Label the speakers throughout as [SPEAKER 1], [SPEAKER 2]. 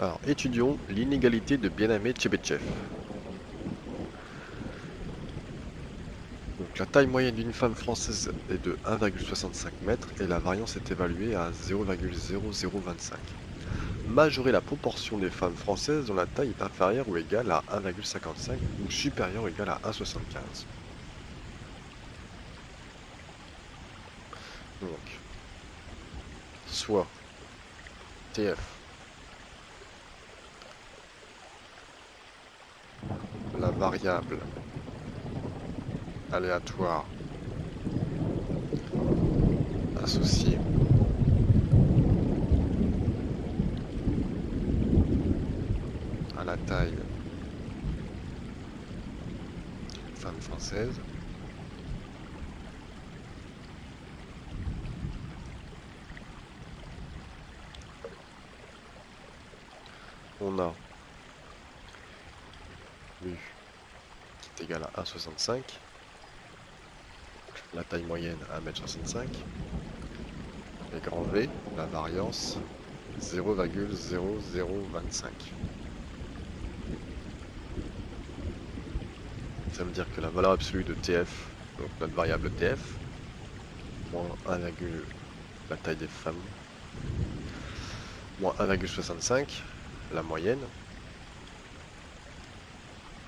[SPEAKER 1] Alors, étudions l'inégalité de Bien-Aimé-Tchébetchev. Donc, la taille moyenne d'une femme française est de 1,65 m et la variance est évaluée à 0,0025. Majorer la proportion des femmes françaises dont la taille est inférieure ou égale à 1,55 ou supérieure ou égale à 1,75. Donc, soit TF, la variable aléatoire associée à la taille d'une femme française, on a mu qui est égal à 1,65, la taille moyenne à 1,65 m, et grand V, la variance 0,0025. Ça veut dire que la valeur absolue de TF, donc notre variable TF, moins 1, la taille des femmes, moins 1,65, la moyenne,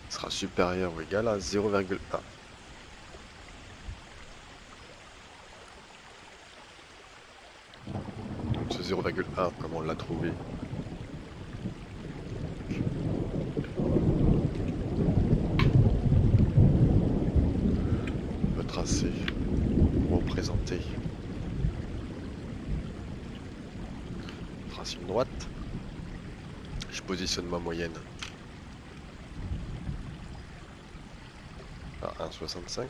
[SPEAKER 1] sera supérieure ou égale à 0,1. Donc ce 0,1, comment on l'a trouvé? On peut tracer, représenter. On trace une droite. Je positionne ma moyenne à 1,65.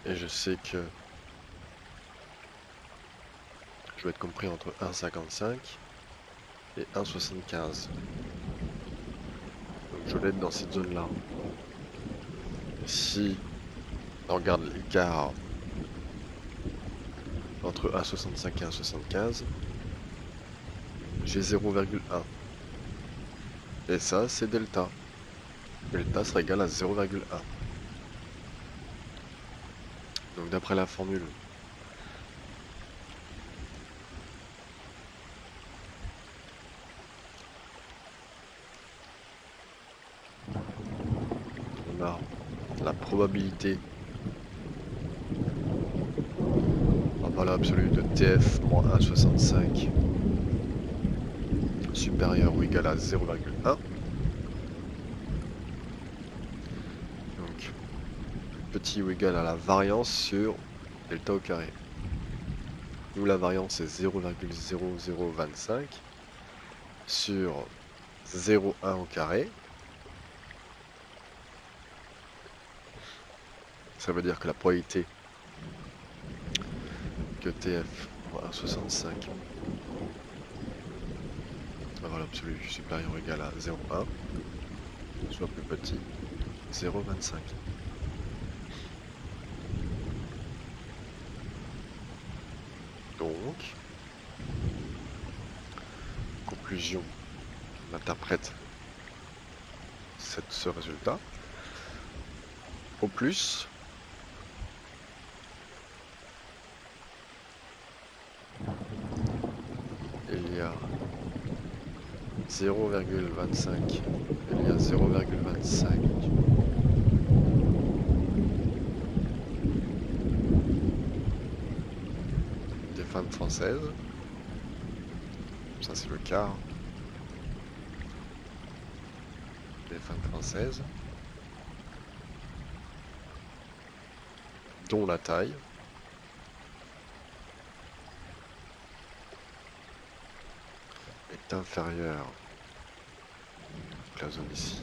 [SPEAKER 1] Et je sais que je vais être compris entre 1,55 et 1,75. Donc je vais être dans cette zone-là. Si on regarde l'écart entre 1,65 et 1,75, j'ai 0,1. Et ça, c'est delta. Delta sera égal à 0,1. Donc d'après la formule, on a la probabilité en valeur absolue de TF moins 1,65 supérieur ou égal à 0,1. Donc petit ou égal à la variance sur delta au carré. Nous la variance est 0,0025 sur 0,1 au carré. Ça veut dire que la probabilité que TF moins 1,65 la valeur absolue supérieure ou égale à 0,1 soit plus petit, 0,25. Donc, conclusion, on interprète ce résultat. Au plus, il y a 0,25, il y a 0,25 des femmes françaises. Ça c'est le quart des femmes françaises, dont la taille est inférieure, donc la zone ici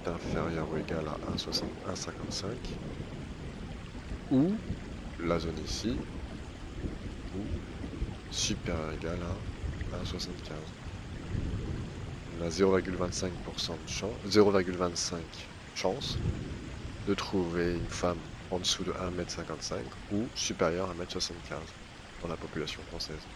[SPEAKER 1] est inférieure ou égale à 1,55, ou la zone ici, ou supérieure ou égale à 1,75. On a 0,25% de chance, 0,25 chance de trouver une femme en dessous de 1,55 m ou supérieure à 1,75 m dans la population française.